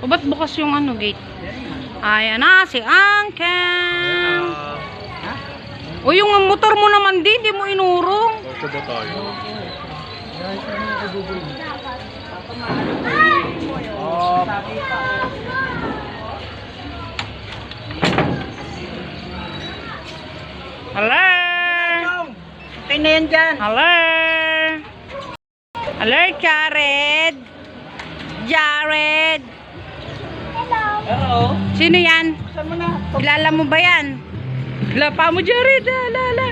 O ba't bukas yung ano gate? Ayan na si Uncle. O yung motor mo naman di mo inurong. Ito ba tayo? Hello. Okay na yan dyan. Hello. Hello, Jared. Jared. Hello. Sino yan? Saan mo na? Kilala mo ba yan? Lapa mo, Jared. La.